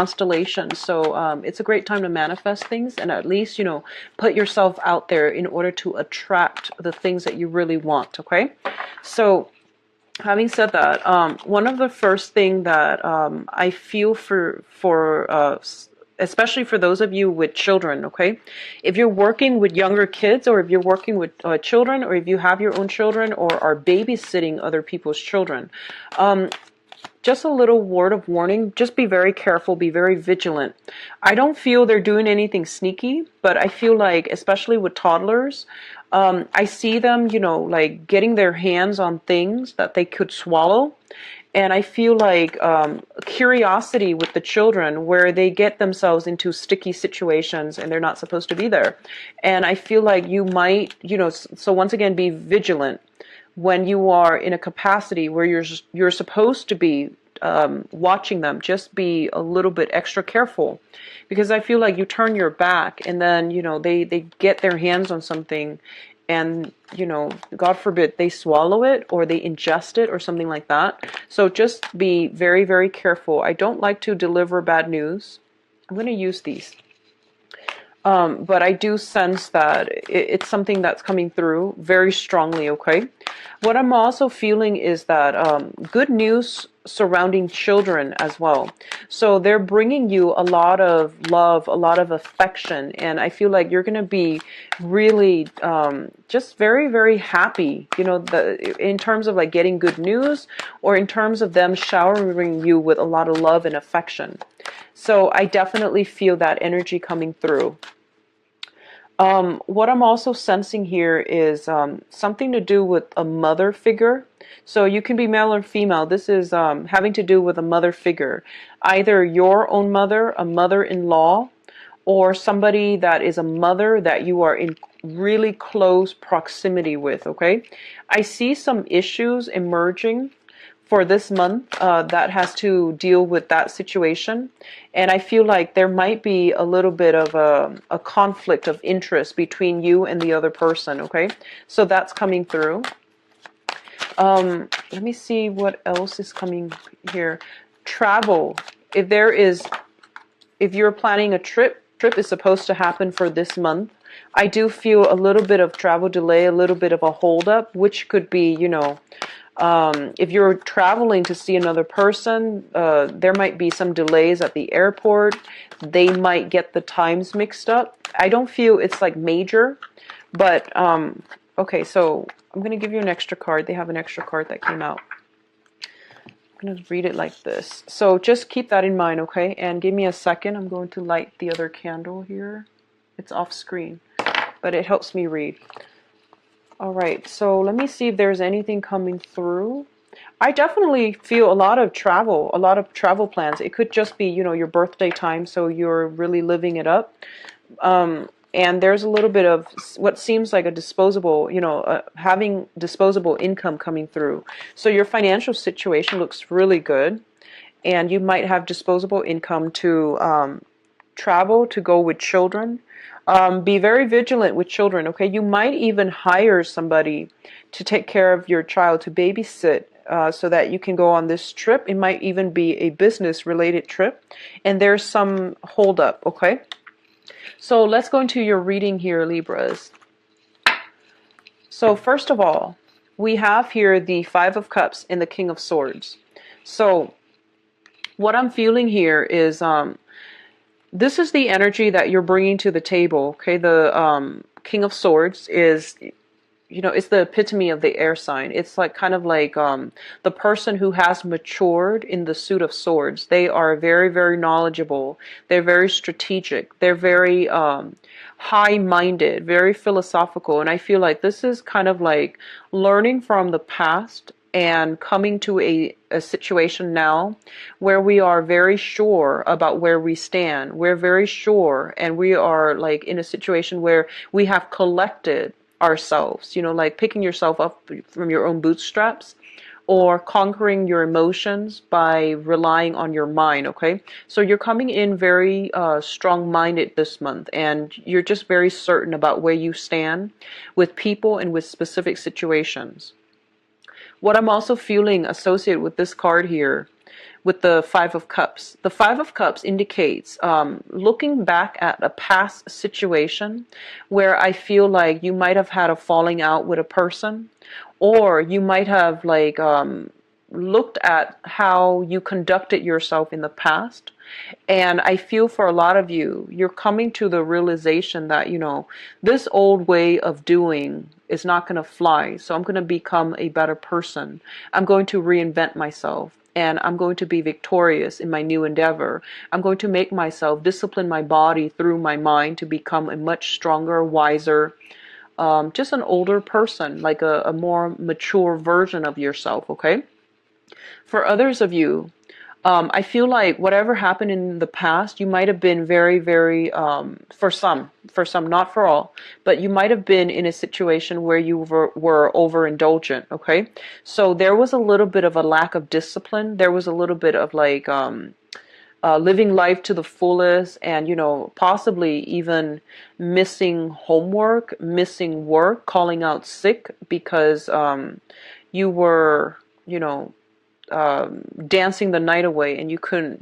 constellation. So it's a great time to manifest things and at least, put yourself out there in order to attract the things that you really want. Okay. So having said that, one of the first thing that I feel for especially for those of you with children, okay? If you're working with younger kids, or if you're working with children, or if you have your own children or are babysitting other people's children, just a little word of warning, just be very careful, be very vigilant. I don't feel they're doing anything sneaky, but I feel like, especially with toddlers, I see them, like getting their hands on things that they could swallow. And I feel like curiosity with the children where they get themselves into sticky situations and they're not supposed to be there. And I feel like you might, so once again, be vigilant when you are in a capacity where you're supposed to be watching them. Just be a little bit extra careful, because I feel like you turn your back and then they get their hands on something, and God forbid they swallow it or they ingest it or something like that. So just be very, very careful. I don't like to deliver bad news. I'm going to use these. But I do sense that it's something that's coming through very strongly, okay? What I'm also feeling is that good news surrounding children as well. So they're bringing you a lot of love, a lot of affection, and I feel like you're going to be really just very, very happy, in terms of like getting good news, or in terms of them showering you with a lot of love and affection. So I definitely feel that energy coming through. What I'm also sensing here is something to do with a mother figure. So you can be male or female. This is having to do with a mother figure. Either your own mother, a mother-in-law, or somebody that is a mother that you are in really close proximity with, okay? I see some issues emerging for this month that has to deal with that situation. And I feel like there might be a little bit of a conflict of interest between you and the other person, okay? So that's coming through. Let me see what else is coming here. Travel. If you're planning a trip is supposed to happen for this month. I do feel a little bit of travel delay, a little bit of a holdup, which could be, if you're traveling to see another person, there might be some delays at the airport. They might get the times mixed up. I don't feel it's like major, but okay, so I'm going to give you an extra card. They have an extra card that came out. I'm going to read it like this. So just keep that in mind, okay? And give me a second. I'm going to light the other candle here. It's off screen, but it helps me read. All right, so let me see if there's anything coming through. I definitely feel a lot of travel plans. It could just be, your birthday time, so you're really living it up. And there's a little bit of what seems like a disposable, having disposable income coming through. So your financial situation looks really good, and you might have disposable income to travel, to go with children. Be very vigilant with children, okay? You might even hire somebody to take care of your child, to babysit, so that you can go on this trip. It might even be a business-related trip, and there's some hold-up, okay? So let's go into your reading here, Libras. So first of all, we have here the Five of Cups and the King of Swords. So what I'm feeling here is this is the energy that you're bringing to the table, okay? The King of Swords is, it's the epitome of the air sign. It's like kind of like the person who has matured in the suit of swords. They are very, very knowledgeable. They're very strategic. They're very high-minded, very philosophical. And I feel like this is kind of like learning from the past and coming to a situation now where we are very sure about where we stand. We're very sure, and we are like in a situation where we have collected ourselves, like picking yourself up from your own bootstraps, or conquering your emotions by relying on your mind, okay? So you're coming in very strong-minded this month, and you're just very certain about where you stand with people and with specific situations. What I'm also feeling associated with this card here, with the Five of Cups. The Five of Cups indicates looking back at a past situation where I feel like you might have had a falling out with a person, or you might have like looked at how you conducted yourself in the past. And I feel for a lot of you, you're coming to the realization that, this old way of doing is not going to fly. So I'm going to become a better person. I'm going to reinvent myself. And I'm going to be victorious in my new endeavor. I'm going to make myself discipline my body through my mind to become a much stronger, wiser, just an older person, like a more mature version of yourself, okay? For others of you, I feel like whatever happened in the past, you might have been very, very, for some, not for all, but you might have been in a situation where you were overindulgent, okay? So there was a little bit of a lack of discipline. There was a little bit of like living life to the fullest and, possibly even missing homework, missing work, calling out sick because you were, dancing the night away and you couldn't,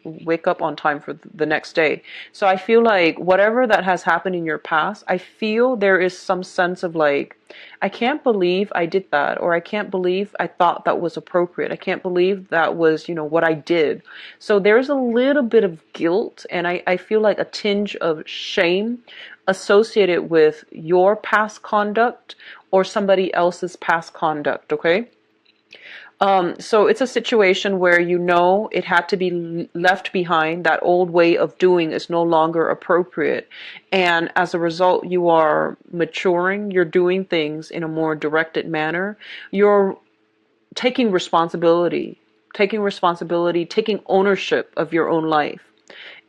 wake up on time for the next day. So I feel like whatever that has happened in your past, I feel there is some sense of like, I can't believe I did that, or I can't believe I thought that was appropriate. I can't believe that was, what I did. So there's a little bit of guilt, and I feel like a tinge of shame associated with your past conduct or somebody else's past conduct, okay? So it's a situation where it had to be left behind. That old way of doing is no longer appropriate. And as a result, you are maturing. You're doing things in a more directed manner. You're taking responsibility, taking ownership of your own life,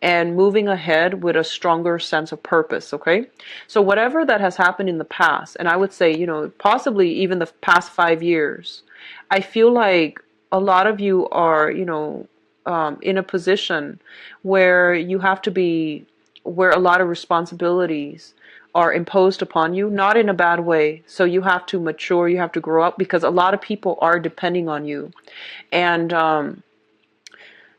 and moving ahead with a stronger sense of purpose, okay? So whatever that has happened in the past, and I would say, possibly even the past 5 years, I feel like a lot of you are, in a position where you have to be, where a lot of responsibilities are imposed upon you, not in a bad way. So you have to mature, you have to grow up, because a lot of people are depending on you. And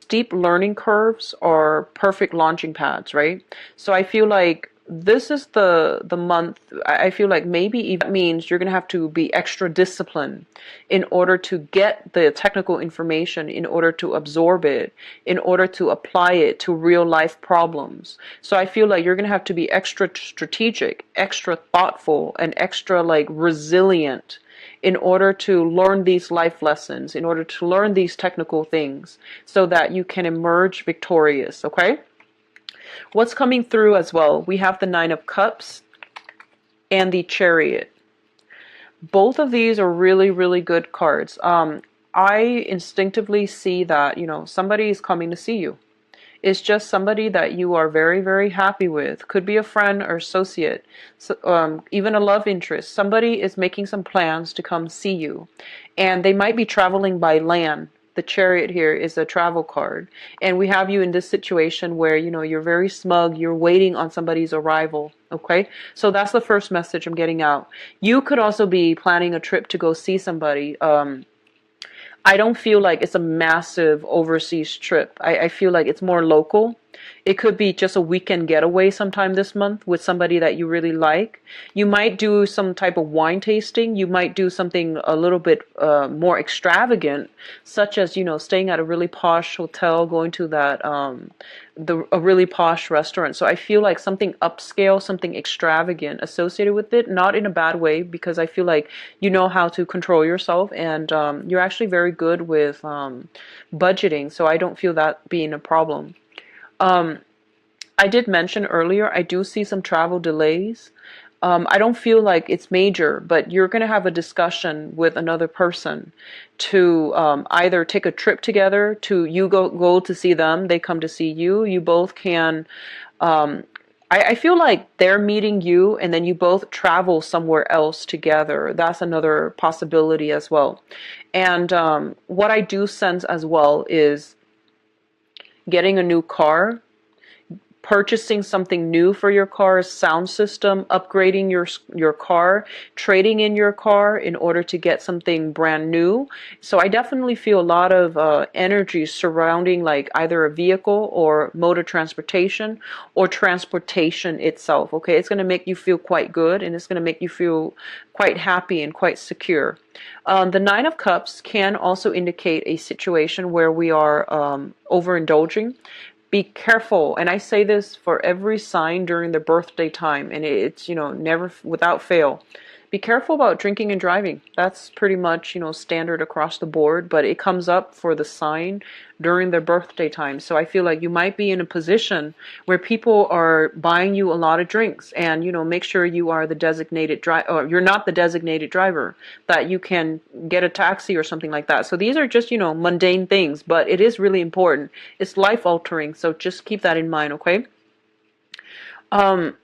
steep learning curves are perfect launching pads, right? So I feel like this is the month. I feel like maybe even means you're going to have to be extra disciplined in order to get the technical information, in order to absorb it, in order to apply it to real life problems. So I feel like you're going to have to be extra strategic, extra thoughtful, and extra like resilient in order to learn these life lessons, in order to learn these technical things, so that you can emerge victorious, okay? What's coming through as well? We have the Nine of Cups and the Chariot. Both of these are really, really good cards. I instinctively see that, somebody is coming to see you. It's just somebody that you are very, very happy with. Could be a friend or associate, so, even a love interest. Somebody is making some plans to come see you. And they might be traveling by land. The Chariot here is a travel card. And we have you in this situation where, you're very smug. You're waiting on somebody's arrival. Okay? So that's the first message I'm getting out. You could also be planning a trip to go see somebody. I don't feel like it's a massive overseas trip. I feel like it's more local. It could be just a weekend getaway sometime this month with somebody that you really like. You might do some type of wine tasting. You might do something a little bit more extravagant, such as, staying at a really posh hotel, going to that a really posh restaurant. So I feel like something upscale, something extravagant associated with it, not in a bad way, because I feel like you know how to control yourself, and you're actually very good with budgeting. So I don't feel that being a problem. I did mention earlier, I do see some travel delays. I don't feel like it's major, but you're going to have a discussion with another person to either take a trip together, to you go to see them, they come to see you. You both can, I feel like they're meeting you and then you both travel somewhere else together. That's another possibility as well. And what I do sense as well is getting a new car, purchasing something new for your car's sound system, upgrading your car, trading in your car in order to get something brand new. So I definitely feel a lot of energy surrounding like either a vehicle or mode of transportation or transportation itself. Okay, it's going to make you feel quite good, and it's going to make you feel quite happy and quite secure. The Nine of Cups can also indicate a situation where we are overindulging. Be careful, and I say this for every sign during the birthday time, and it's, you know, never without fail. Be careful about drinking and driving. That's pretty much, you know, standard across the board, but it comes up for the sign during their birthday time. So I feel like you might be in a position where people are buying you a lot of drinks, and, you know, make sure you are the designated driver, or you're not the designated driver, that you can get a taxi or something like that. So these are just, you know, mundane things, but it is really important. It's life altering. So just keep that in mind, okay? Um,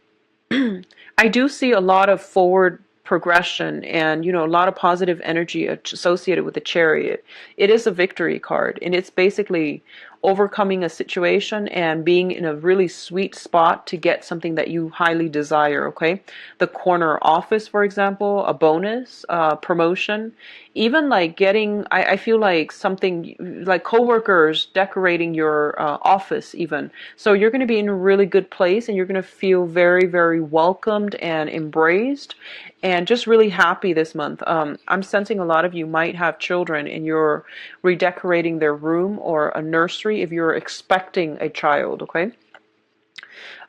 I do see a lot of forward progression and, you know, a lot of positive energy associated with the Chariot. It is a victory card, and it's basically overcoming a situation and being in a really sweet spot to get something that you highly desire, okay? The corner office, for example, a bonus, promotion, even like getting, I feel like something like coworkers decorating your office even. So you're going to be in a really good place, and you're going to feel very, very welcomed and embraced and just really happy this month. I'm sensing a lot of you might have children, and you're redecorating their room or a nursery if you're expecting a child, okay?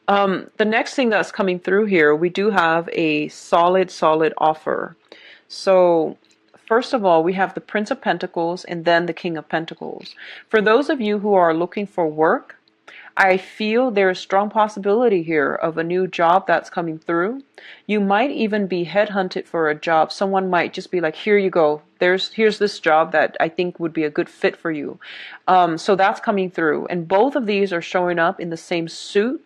The next thing that's coming through here, we do have a solid offer. So first of all, we have the Prince of Pentacles and then the King of Pentacles. For those of you who are looking for work, I feel there's strong possibility here of a new job that's coming through. You might even be headhunted for a job. Someone might just be like, here you go. Here's this job that I think would be a good fit for you. So that's coming through. And both of these are showing up in the same suit,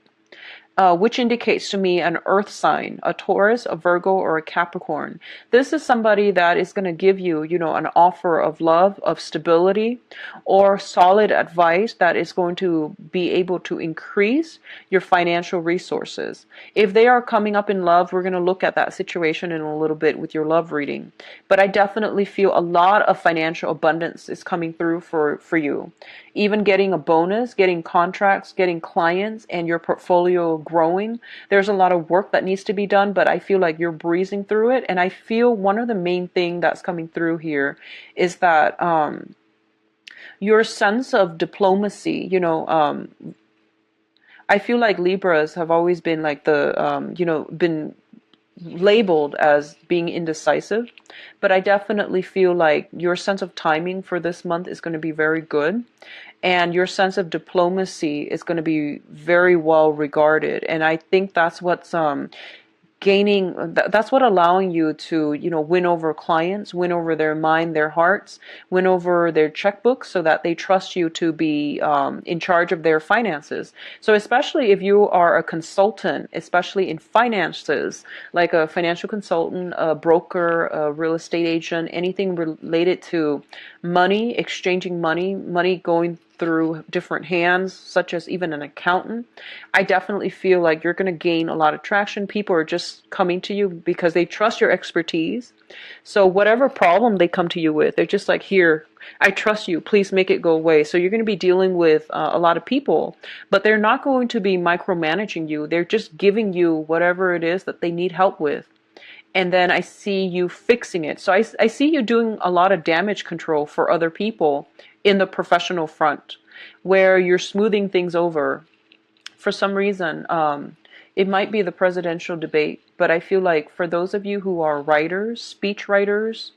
which indicates to me an earth sign, a Taurus, a Virgo, or a Capricorn. This is somebody that is going to give you, you know, an offer of love, of stability, or solid advice that is going to be able to increase your financial resources. If they are coming up in love, we're going to look at that situation in a little bit with your love reading. But I definitely feel a lot of financial abundance is coming through for you. Even getting a bonus, getting contracts, getting clients, and your portfolio growing. There's a lot of work that needs to be done, but I feel like you're breezing through it. And I feel one of the main thing that's coming through here is that your sense of diplomacy, you know, I feel like Libras have always been like the, you know, been labeled as being indecisive, but I definitely feel like your sense of timing for this month is going to be very good, and your sense of diplomacy is going to be very well regarded. And I think that's what's that's what allowing you to, you know, win over clients, win over their mind, their hearts, win over their checkbooks, so that they trust you to be in charge of their finances. So especially if you are a consultant, especially in finances, like a financial consultant, a broker, a real estate agent, anything related to money, exchanging money, money going through different hands, such as even an accountant, I definitely feel like you're going to gain a lot of traction. People are just coming to you because they trust your expertise. So whatever problem they come to you with, they're just like, here, I trust you, please make it go away. So you're going to be dealing with a lot of people, but they're not going to be micromanaging you. They're just giving you whatever it is that they need help with. And then I see you fixing it. So I see you doing a lot of damage control for other people in the professional front, where you're smoothing things over. For some reason, it might be the presidential debate, but I feel like for those of you who are writers, speech writers,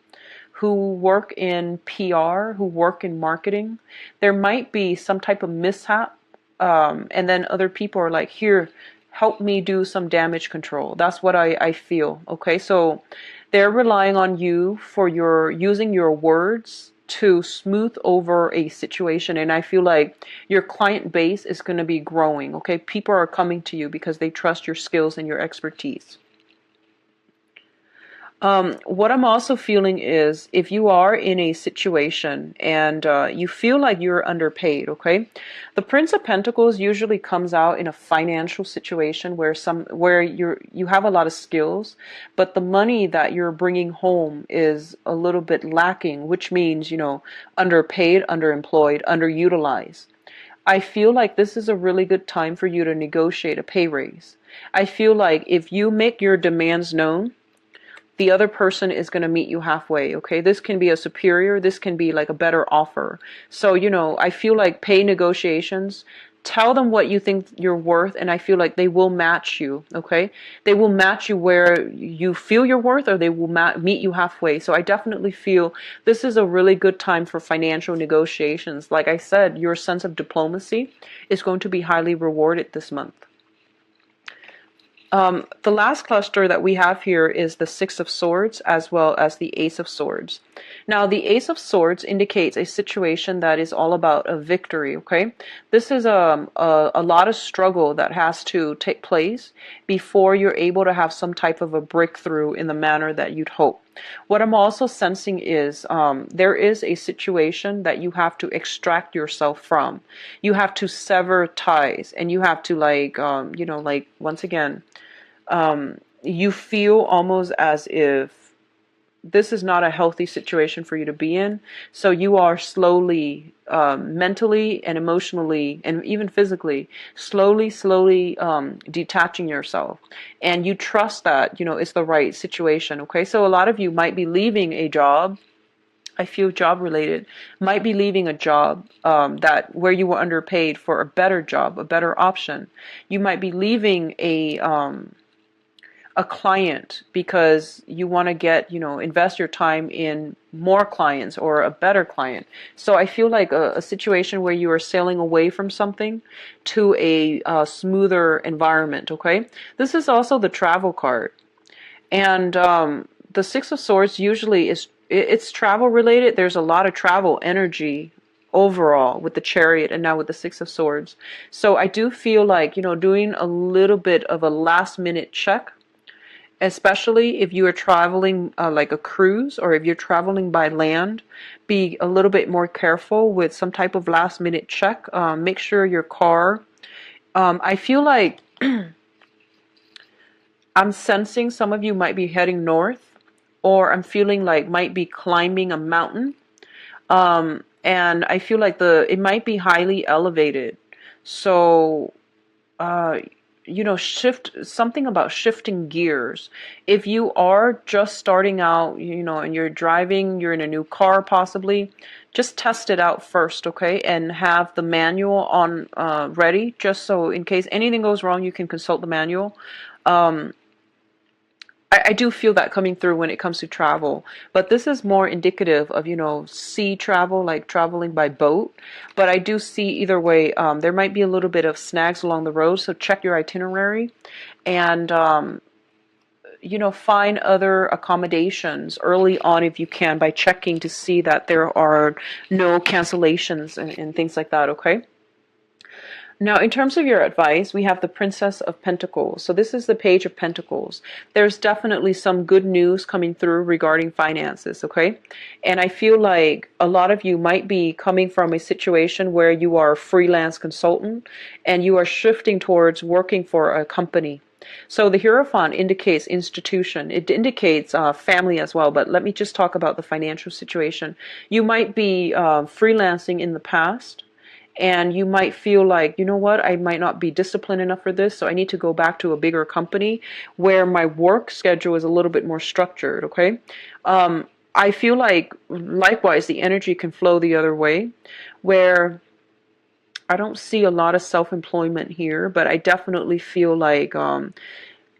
who work in PR, who work in marketing, there might be some type of mishap, and then other people are like, here, help me do some damage control. That's what I feel, okay? So they're relying on you for using your words to smooth over a situation, and I feel like your client base is going to be growing, okay? People are coming to you because they trust your skills and your expertise. What I'm also feeling is if you are in a situation and you feel like you're underpaid, okay? The Prince of Pentacles usually comes out in a financial situation where you have a lot of skills, but the money that you're bringing home is a little bit lacking, which means, underpaid, underemployed, underutilized. I feel like this is a really good time for you to negotiate a pay raise. I feel like if you make your demands known, the other person is going to meet you halfway, okay? This can be a superior, this can be like a better offer. So, I feel like pay negotiations, tell them what you think you're worth, and I feel like they will match you, okay? They will match you where you feel you're worth, or they will meet you halfway. So I definitely feel this is a really good time for financial negotiations. Like I said, your sense of diplomacy is going to be highly rewarded this month. The last cluster that we have here is the Six of Swords as well as the Ace of Swords. Now, the Ace of Swords indicates a situation that is all about a victory, okay? This is a lot of struggle that has to take place before you're able to have some type of a breakthrough in the manner that you'd hope. What I'm also sensing is there is a situation that you have to extract yourself from. You have to sever ties, and you have to once again, you feel almost as if this is not a healthy situation for you to be in. So you are slowly, mentally and emotionally and even physically, slowly, detaching yourself. And you trust that, it's the right situation. Okay. So a lot of you might be leaving a job. I feel job related, might be leaving a job that where you were underpaid for a better job, a better option. You might be leaving a client because you want to invest your time in more clients or a better client. So I feel like a situation where you are sailing away from something to a smoother environment, okay? This is also the travel card. And the Six of Swords usually it's travel related. There's a lot of travel energy overall with the Chariot and now with the Six of Swords. So I do feel like, doing a little bit of a last minute check, especially if you are traveling like a cruise, or if you're traveling by land, be a little bit more careful with some type of last minute check. Make sure your car, I feel like I'm sensing some of you might be heading north, or I'm feeling like might be climbing a mountain. And I feel like it might be highly elevated. So, shift something about shifting gears. If you are just starting out, and you're driving, you're in a new car possibly, just test it out first, okay? And have the manual on ready, just so in case anything goes wrong, you can consult the manual. I do feel that coming through when it comes to travel, but this is more indicative of, sea travel, like traveling by boat. But I do see either way, there might be a little bit of snags along the road, so check your itinerary and, find other accommodations early on if you can by checking to see that there are no cancellations and things like that, okay? Now, in terms of your advice, we have the Princess of Pentacles. So this is the Page of Pentacles. There's definitely some good news coming through regarding finances, okay? And I feel like a lot of you might be coming from a situation where you are a freelance consultant and you are shifting towards working for a company. So the Hierophant indicates institution. It indicates family as well, but let me just talk about the financial situation. You might be freelancing in the past, and you might feel like, what, I might not be disciplined enough for this, so I need to go back to a bigger company where my work schedule is a little bit more structured, okay? I feel like, likewise, the energy can flow the other way, where I don't see a lot of self-employment here, but I definitely feel like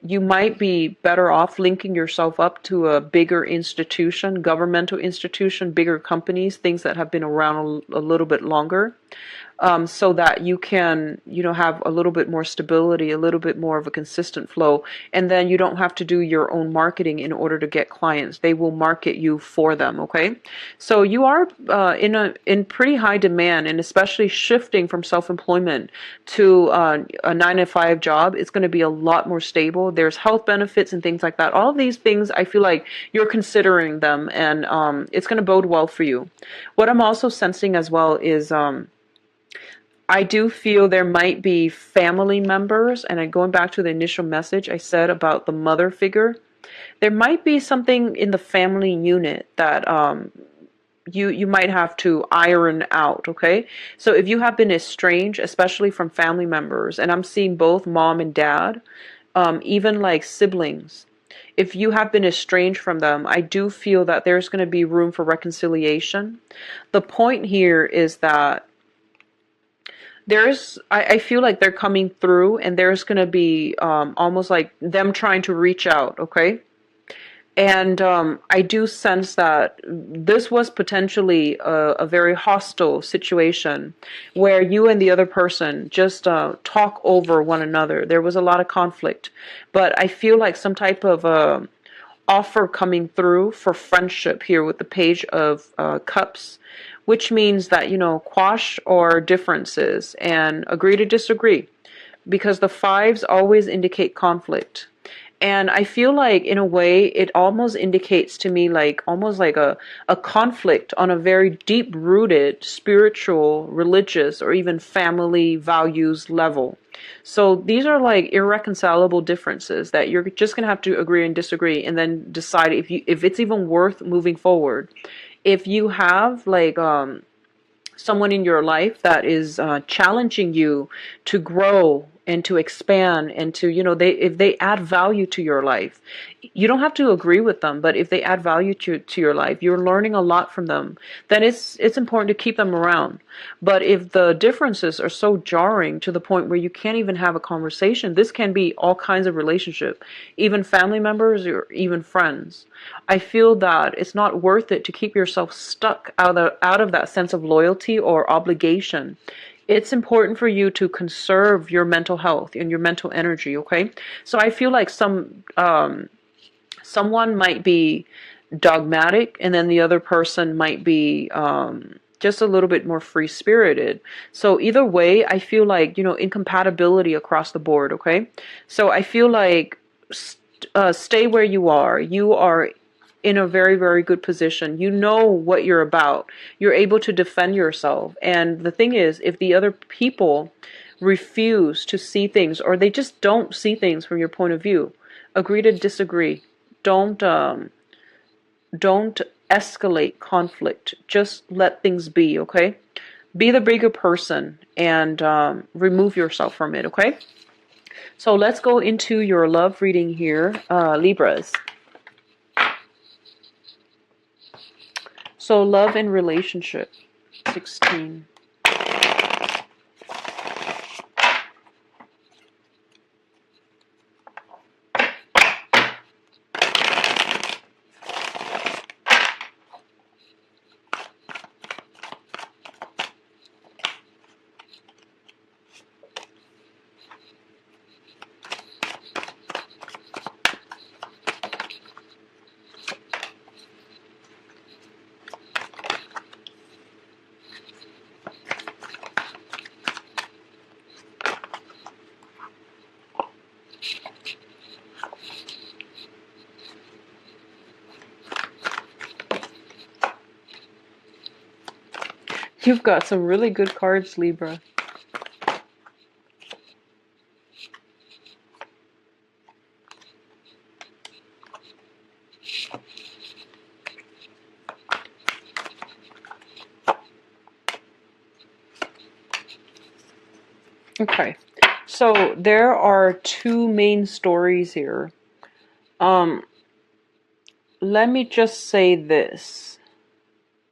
you might be better off linking yourself up to a bigger institution, governmental institution, bigger companies, things that have been around a little bit longer. so that you can, have a little bit more stability, a little bit more of a consistent flow. And then you don't have to do your own marketing in order to get clients. They will market you for them. Okay. So you are in pretty high demand, and especially shifting from self-employment to a 9 to 5 job. It's going to be a lot more stable. There's health benefits and things like that. All of these things, I feel like you're considering them, and it's going to bode well for you. What I'm also sensing as well is I do feel there might be family members, and going back to the initial message I said about the mother figure, there might be something in the family unit that you might have to iron out. Okay, so if you have been estranged, especially from family members, and I'm seeing both mom and dad, even like siblings, if you have been estranged from them, I do feel that there's going to be room for reconciliation. The point here is that I feel like they're coming through, and there's going to be almost like them trying to reach out. Okay. And I do sense that this was potentially a very hostile situation where you and the other person just talk over one another. There was a lot of conflict, but I feel like some type of offer coming through for friendship here with the Page of Cups, which means that, quash our differences and agree to disagree, because the fives always indicate conflict. And I feel like, in a way, it almost indicates to me like almost like a conflict on a very deep rooted spiritual, religious, or even family values level. So these are like irreconcilable differences that you're just going to have to agree and disagree, and then decide if it's even worth moving forward. If you have like someone in your life that is challenging you to grow and to expand, and to, if they add value to your life, you don't have to agree with them, but if they add value to your life, you're learning a lot from them, then it's important to keep them around. But if the differences are so jarring to the point where you can't even have a conversation, this can be all kinds of relationship, even family members or even friends. I feel that it's not worth it to keep yourself stuck out of that sense of loyalty or obligation. It's important for you to conserve your mental health and your mental energy. Okay, so I feel like someone might be dogmatic, and then the other person might be just a little bit more free spirited. So either way, I feel like, incompatibility across the board. Okay, so I feel like stay where you are. You are in a very, very good position. You know what you're about. You're able to defend yourself. And the thing is, if the other people refuse to see things, or they just don't see things from your point of view, agree to disagree. Don't escalate conflict. Just let things be. Okay, be the bigger person, and remove yourself from it. Okay, so let's go into your love reading here, Libras. So love and relationship, 16. You've got some really good cards, Libra. Okay, so there are two main stories here. Let me just say this.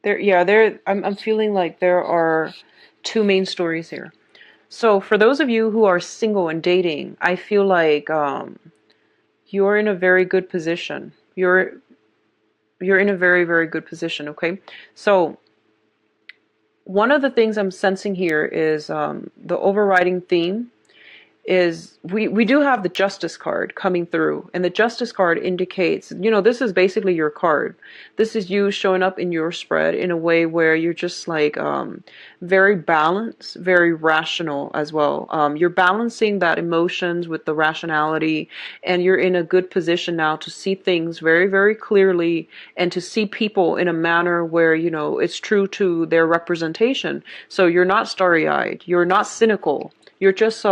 I'm feeling like there are two main stories here. So for those of you who are single and dating, I feel like you're in a very good position. You're in a very, very good position. Okay, so One of the things I'm sensing here is the overriding theme is we do have the justice card coming through, and the justice card indicates, this is basically your card. This is you showing up in your spread in a way where you're just like very balanced, very rational as well. You're balancing that emotions with the rationality, and you're in a good position now to see things very, very clearly, and to see people in a manner where it's true to their representation. So you're not starry-eyed, you're not cynical, you're just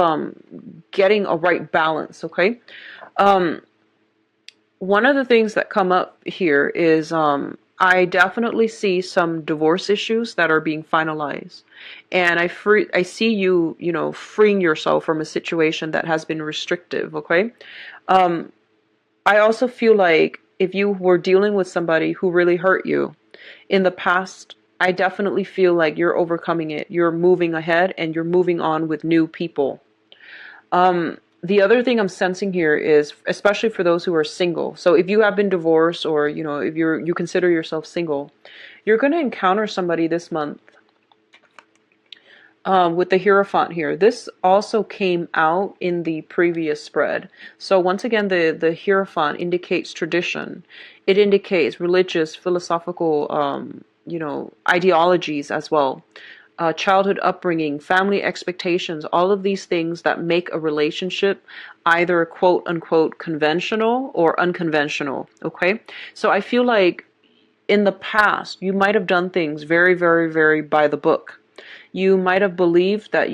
getting a right balance, okay? One of the things that come up here is I definitely see some divorce issues that are being finalized. And I see you, freeing yourself from a situation that has been restrictive, okay? I also feel like if you were dealing with somebody who really hurt you in the past, I definitely feel like you're overcoming it. You're moving ahead and you're moving on with new people. The other thing I'm sensing here is, especially for those who are single. So if you have been divorced, or if you consider yourself single, you're going to encounter somebody this month with the Hierophant here. This also came out in the previous spread. So once again, the Hierophant indicates tradition. It indicates religious, philosophical, ideologies as well. Childhood upbringing, family expectations, all of these things that make a relationship either quote unquote conventional or unconventional. Okay. So I feel like in the past, you might have done things very, very, very by the book. You might have believed that,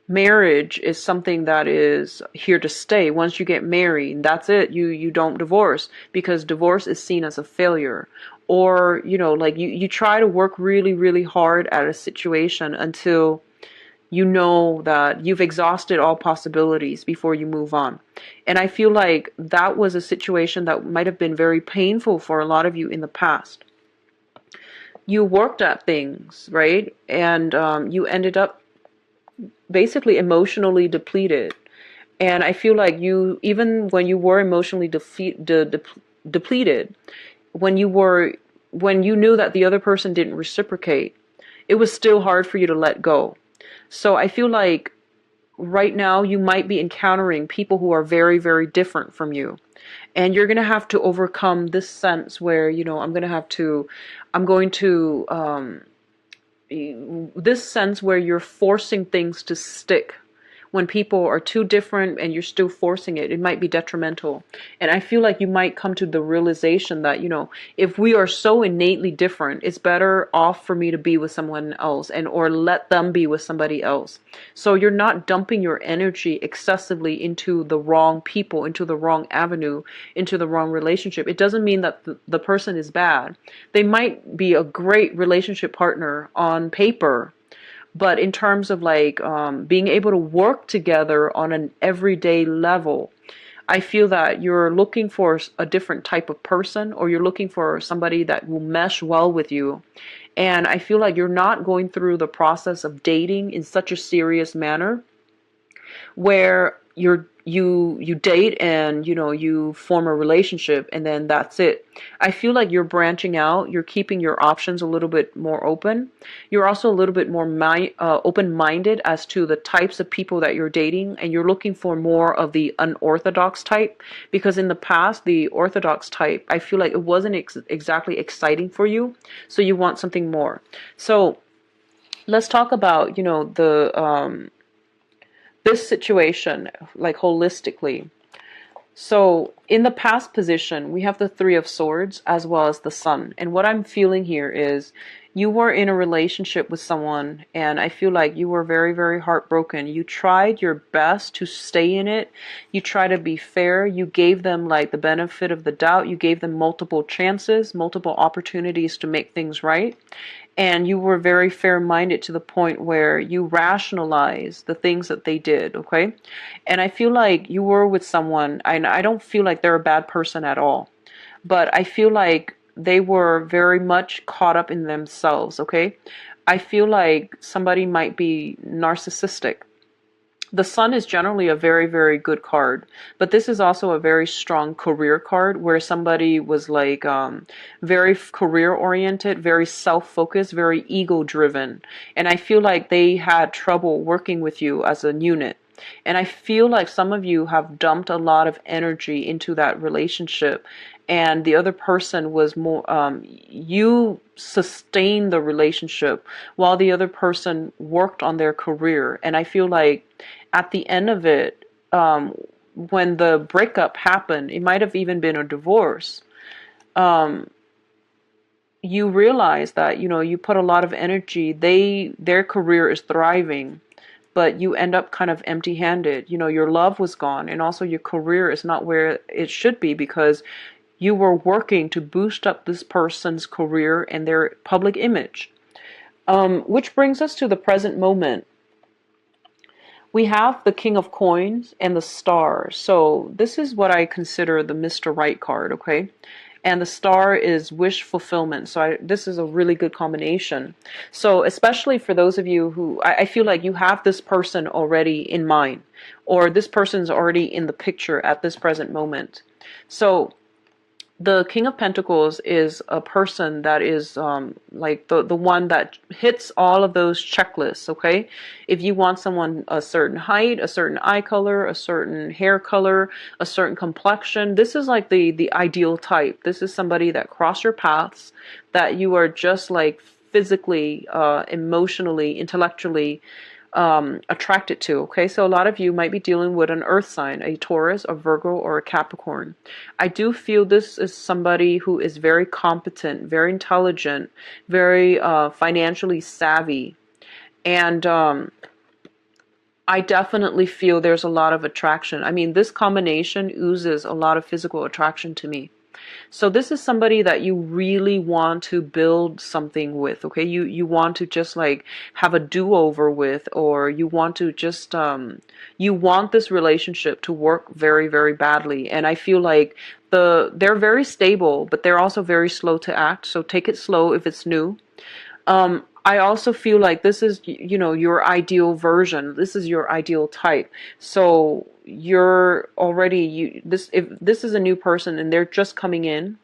marriage is something that is here to stay. Once you get married, that's it. You don't divorce, because divorce is seen as a failure. Or, like you try to work really, really hard at a situation until you know that you've exhausted all possibilities before you move on. And I feel like that was a situation that might have been very painful for a lot of you in the past. You worked at things, right? And you ended up basically emotionally depleted. And I feel like you, even when you were emotionally depleted, when you knew that the other person didn't reciprocate, it was still hard for you to let go. So I feel like right now you might be encountering people who are very, very different from you. And you're going to have to overcome this sense where, I'm going to, this sense where you're forcing things to stick. When people are too different and you're still forcing it, it might be detrimental. And I feel like you might come to the realization that, if we are so innately different, it's better off for me to be with someone else, or let them be with somebody else. So you're not dumping your energy excessively into the wrong people, into the wrong avenue, into the wrong relationship. It doesn't mean that the person is bad. They might be a great relationship partner on paper, but in terms of like being able to work together on an everyday level, I feel that you're looking for a different type of person, or you're looking for somebody that will mesh well with you. And I feel like you're not going through the process of dating in such a serious manner where you date and you form a relationship and then that's it. I feel like you're branching out. You're keeping your options a little bit more open. You're also a little bit more open-minded as to the types of people that you're dating, and you're looking for more of the unorthodox type, because in the past the orthodox type, I feel like it wasn't exactly exciting for you, so you want something more. So let's talk about this situation, like holistically. So in the past position, we have the Three of Swords as well as the Sun. And what I'm feeling here is you were in a relationship with someone, and I feel like you were very, very heartbroken. You tried your best to stay in it. You try to be fair. You gave them like the benefit of the doubt. You gave them multiple chances, multiple opportunities to make things right. And you were very fair-minded to the point where you rationalize the things that they did, okay? And I feel like you were with someone, and I don't feel like they're a bad person at all, but I feel like they were very much caught up in themselves, okay? I feel like somebody might be narcissistic. The sun is generally a very, very good card, but this is also a very strong career card where somebody was like very career oriented, very self-focused, very ego driven. And I feel like they had trouble working with you as a unit. And I feel like some of you have dumped a lot of energy into that relationship, and the other person was more, you sustained the relationship while the other person worked on their career. And I feel like at the end of it, when the breakup happened, it might have even been a divorce. You realize that, you put a lot of energy, their career is thriving, but you end up kind of empty-handed. Your love was gone, and also your career is not where it should be because you were working to boost up this person's career and their public image. Which brings us to the present moment. We have the King of Coins and the Star. So this is what I consider the Mr. Right card, okay? And the Star is wish fulfillment. So this is a really good combination. So especially for those of you who, I feel like you have this person already in mind, or this person's already in the picture at this present moment. So the King of Pentacles is a person that is like the one that hits all of those checklists, okay? If you want someone a certain height, a certain eye color, a certain hair color, a certain complexion, this is like the ideal type. This is somebody that cross your paths, that you are just like physically, emotionally, intellectually attracted to. Okay, so a lot of you might be dealing with an earth sign, a Taurus, a Virgo, or a Capricorn. I do feel this is somebody who is very competent, very intelligent, very financially savvy, and I definitely feel there's a lot of attraction. I mean, this combination oozes a lot of physical attraction to me. So this is somebody that you really want to build something with, okay? You want to just like have a do-over with, or you want to just you want this relationship to work very, very badly. And I feel like they're very stable, but they're also very slow to act. So take it slow if it's new. I also feel like this is, your ideal version. This is your ideal type. So you're already, if this is a new person and they're just coming in,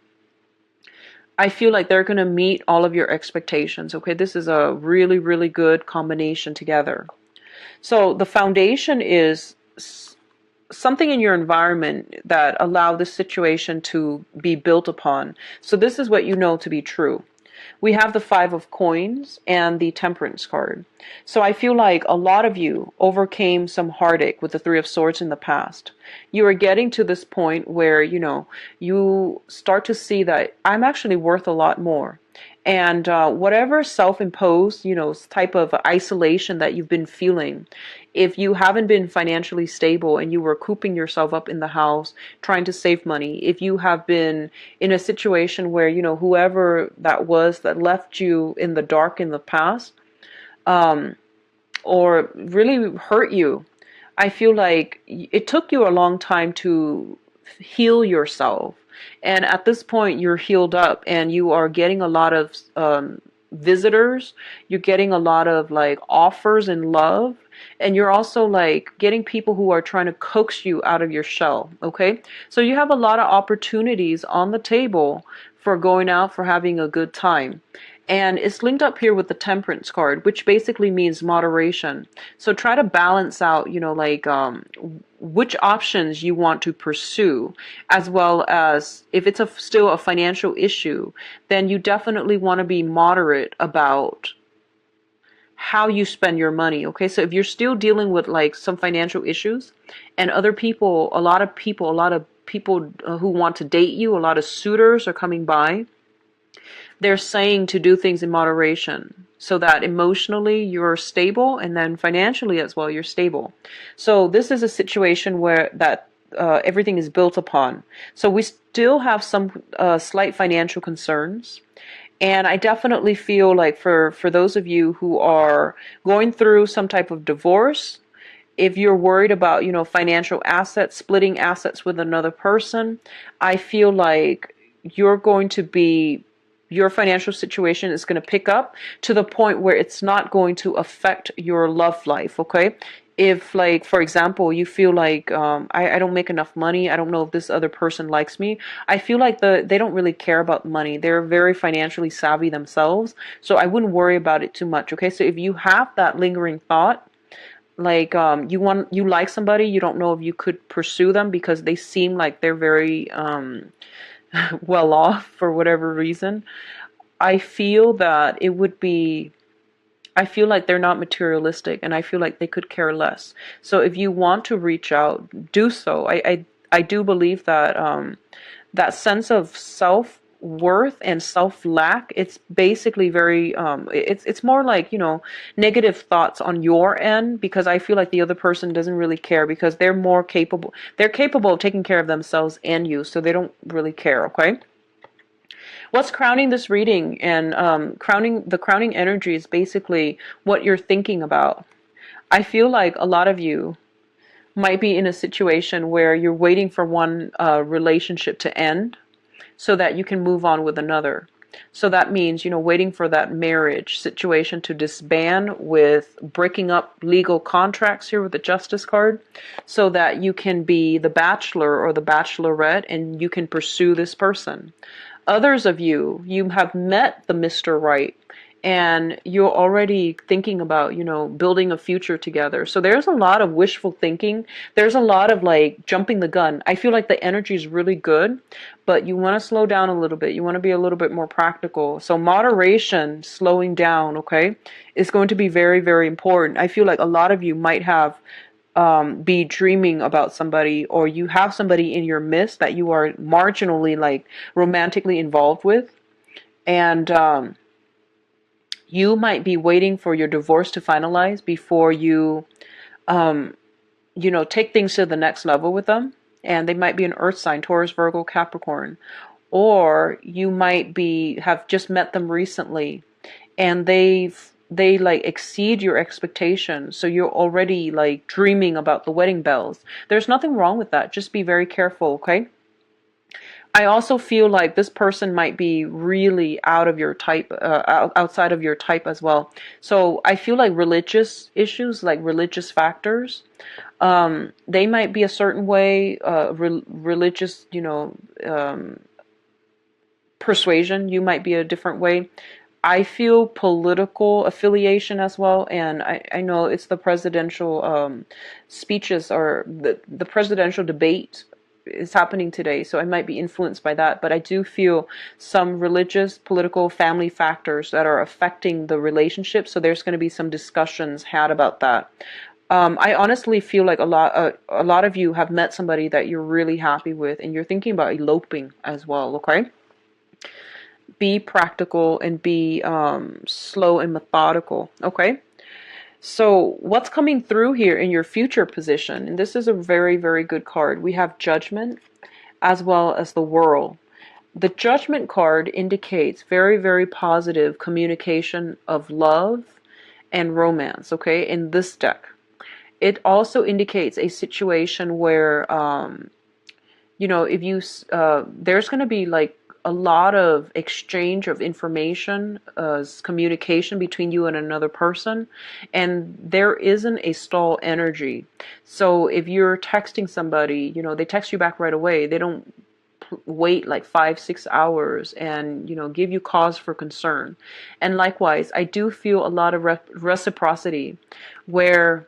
I feel like they're going to meet all of your expectations. Okay, this is a really, really good combination together. So the foundation is something in your environment that allow this situation to be built upon. So this is what you know to be true. We have the Five of Coins and the Temperance card. So I feel like a lot of you overcame some heartache with the Three of Swords in the past. You are getting to this point where, you start to see that I'm actually worth a lot more. And whatever self-imposed, type of isolation that you've been feeling, if you haven't been financially stable and you were cooping yourself up in the house, trying to save money, if you have been in a situation where, whoever that was that left you in the dark in the past, or really hurt you, I feel like it took you a long time to heal yourself. And at this point, you're healed up and you are getting a lot of visitors. You're getting a lot of like offers and love. And you're also like getting people who are trying to coax you out of your shell. Okay. So you have a lot of opportunities on the table for going out, for having a good time. And it's linked up here with the Temperance card, which basically means moderation. So try to balance out, which options you want to pursue, as well as if it's still a financial issue, then you definitely want to be moderate about how you spend your money. Okay, so if you're still dealing with like some financial issues, and other people, a lot of people who want to date you, a lot of suitors are coming by, they're saying to do things in moderation so that emotionally you're stable, and then financially as well you're stable. So this is a situation where that everything is built upon. So we still have some slight financial concerns. And I definitely feel like for those of you who are going through some type of divorce, if you're worried about, financial assets, splitting assets with another person, I feel like your financial situation is going to pick up to the point where it's not going to affect your love life, okay? If, like, for example, you feel like, I don't make enough money, I don't know if this other person likes me. I feel like they don't really care about money. They're very financially savvy themselves. So I wouldn't worry about it too much. Okay. So if you have that lingering thought, like, you like somebody, you don't know if you could pursue them because they seem like they're very well off for whatever reason. I feel that it would be, I feel like they're not materialistic, and I feel like they could care less. So if you want to reach out, do so. I do believe that that sense of self worth and self lack, it's basically very it's more like, negative thoughts on your end, because I feel like the other person doesn't really care because they're capable of taking care of themselves and you, so they don't really care. Okay. What's crowning this reading, and crowning energy is basically what you're thinking about. I feel like a lot of you might be in a situation where you're waiting for one relationship to end so that you can move on with another. So that means, waiting for that marriage situation to disband, with breaking up legal contracts here with the Justice card, so that you can be the bachelor or the bachelorette and you can pursue this person. Others of you have met the Mr. Right, and you're already thinking about, building a future together. So there's a lot of wishful thinking. There's a lot of like jumping the gun. I feel like the energy is really good, but you want to slow down a little bit. You want to be a little bit more practical. So moderation, slowing down, okay, is going to be very, very important. I feel like a lot of you might have be dreaming about somebody, or you have somebody in your midst that you are marginally, like, romantically involved with, and you might be waiting for your divorce to finalize before you take things to the next level with them. And they might be an earth sign: Taurus, Virgo, Capricorn. Or you might have just met them recently, and they like exceed your expectations, so you're already like dreaming about the wedding bells. There's nothing wrong with that. Just be very careful. Okay. I also feel like this person might be really out of your type, outside of your type as well. So I feel like religious issues, like religious factors, they might be a certain way, religious, persuasion, you might be a different way. I feel political affiliation as well, and I know it's the presidential speeches, or the presidential debate is happening today, so I might be influenced by that. But I do feel some religious, political, family factors that are affecting the relationship, so there's going to be some discussions had about that. I honestly feel like a lot of you have met somebody that you're really happy with, and you're thinking about eloping as well. Okay. Be practical and be slow and methodical. Okay. So what's coming through here in your future position? And this is a very, very good card. We have Judgment as well as the World. The Judgment card indicates very, very positive communication of love and romance. Okay. In this deck, it also indicates a situation where, if you, there's going to be like a lot of exchange of information, communication between you and another person, and there isn't a stall energy. So if you're texting somebody, they text you back right away. They don't wait like 5-6 hours and give you cause for concern. And likewise, I do feel a lot of reciprocity, where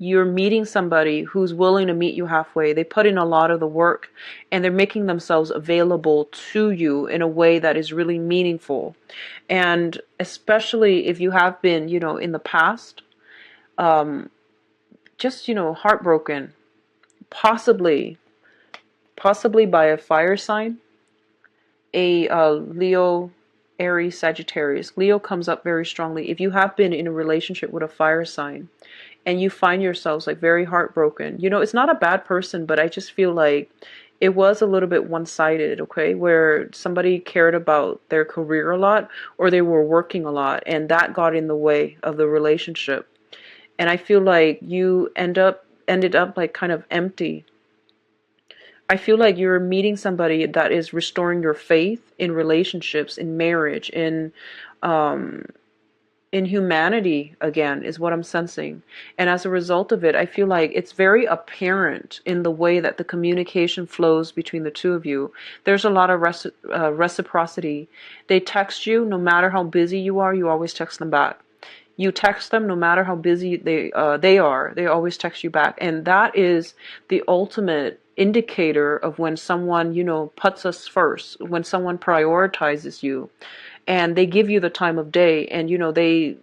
you're meeting somebody who's willing to meet you halfway. They put in a lot of the work, and they're making themselves available to you in a way that is really meaningful. And especially if you have been, in the past, just, heartbroken, possibly by a fire sign, a Leo, Aries, Sagittarius. Leo comes up very strongly. If you have been in a relationship with a fire sign, and you find yourselves like very heartbroken, it's not a bad person, but I just feel like it was a little bit one-sided, okay, where somebody cared about their career a lot, or they were working a lot, and that got in the way of the relationship. And I feel like you ended up like kind of empty. I feel like you're meeting somebody that is restoring your faith in relationships, in marriage, in in humanity again is what I'm sensing. And as a result of it, I feel like it's very apparent in the way that the communication flows between the two of you. There's a lot of reciprocity. They text you, no matter how busy you are, you always text them back. You text them, no matter how busy they are, they always text you back. And that is the ultimate indicator of when someone, you know, puts us first, when someone prioritizes you, and they give you the time of day, and you know, they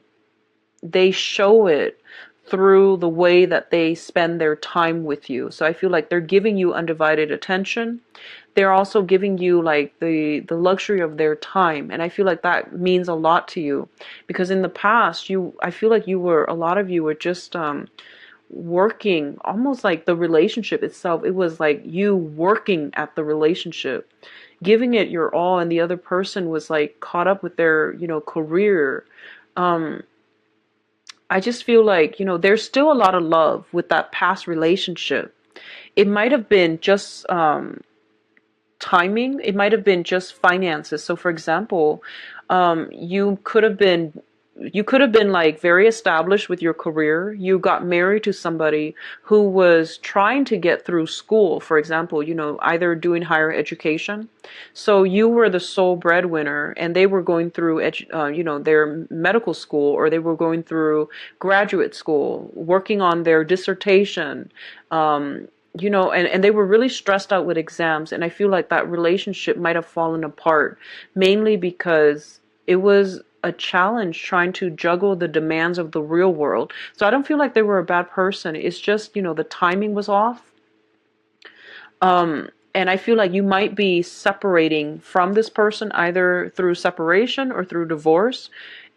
show it through the way that they spend their time with you. So I feel like they're giving you undivided attention. They're also giving you like the luxury of their time, and I feel like that means a lot to you, because in the past, I feel like a lot of you were just working, almost like the relationship itself. It was like you working at the relationship, giving it your all, and the other person was like caught up with their, you know, career. I just feel like, you know, there's still a lot of love with that past relationship. It might have been just timing. It might have been just finances. So for example, you could have been like very established with your career. You got married to somebody who was trying to get through school, for example, you know, either doing higher education. So you were the sole breadwinner, and they were going through you know, their medical school, or they were going through graduate school, working on their dissertation. You know, and they were really stressed out with exams, and I feel like that relationship might have fallen apart, mainly because it was a challenge trying to juggle the demands of the real world. So I don't feel like they were a bad person. It's just, you know, the timing was off. And I feel like you might be separating from this person either through separation or through divorce.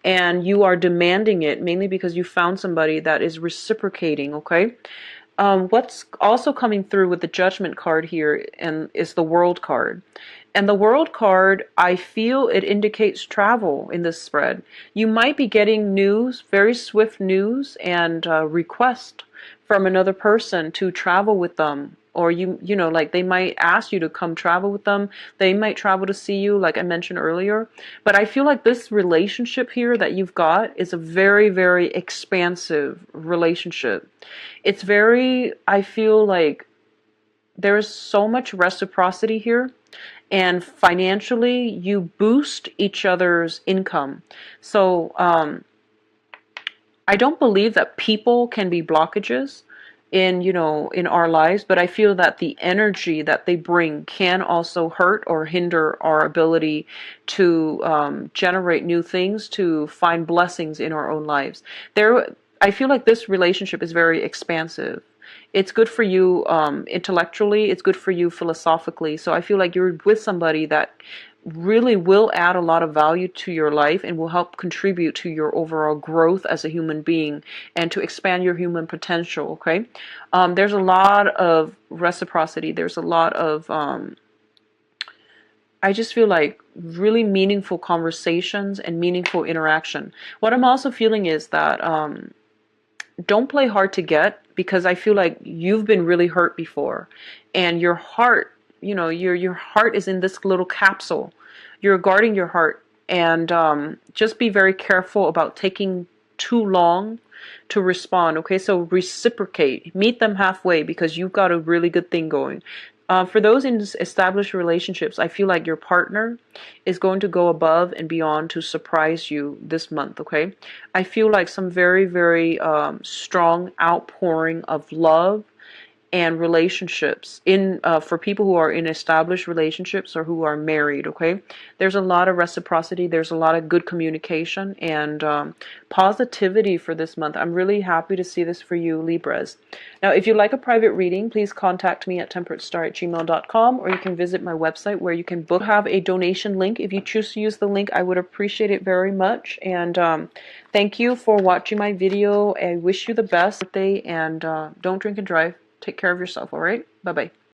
And you are demanding it mainly because you found somebody that is reciprocating, okay? What's also coming through with the Judgment card here and is the World card. And the World card, I feel it indicates travel in this spread. You might be getting news, very swift news, and request from another person to travel with them. Or you know, like they might ask you to come travel with them. They might travel to see you, like I mentioned earlier. But I feel like this relationship here that you've got is a very, very expansive relationship. It's very, I feel like there's so much reciprocity here. And financially, you boost each other's income. So I don't believe that people can be blockages in, you know, in our lives, but I feel that the energy that they bring can also hurt or hinder our ability to generate new things, to find blessings in our own lives. I feel like this relationship is very expansive. It's good for you intellectually, it's good for you philosophically. So I feel like you're with somebody that really will add a lot of value to your life and will help contribute to your overall growth as a human being and to expand your human potential, okay? There's a lot of reciprocity. There's a lot of, I just feel like really meaningful conversations and meaningful interaction. What I'm also feeling is that don't play hard to get, because I feel like you've been really hurt before, and your heart, you know, your heart is in this little capsule. You're guarding your heart, and just be very careful about taking too long to respond. Okay, so reciprocate, meet them halfway, because you've got a really good thing going. For those in established relationships, I feel like your partner is going to go above and beyond to surprise you this month, okay? I feel like some very, very strong outpouring of love and relationships in for people who are in established relationships or who are married, okay? There's a lot of reciprocity, there's a lot of good communication and positivity for this month. I'm really happy to see this for you, Libras. Now, if you'd like a private reading, please contact me at temperatestar@gmail.com, or you can visit my website where you can book. Have a donation link. If you choose to use the link, I would appreciate it very much. And thank you for watching my video. I wish you the best birthday, and don't drink and drive. Take care of yourself, all right? Bye-bye.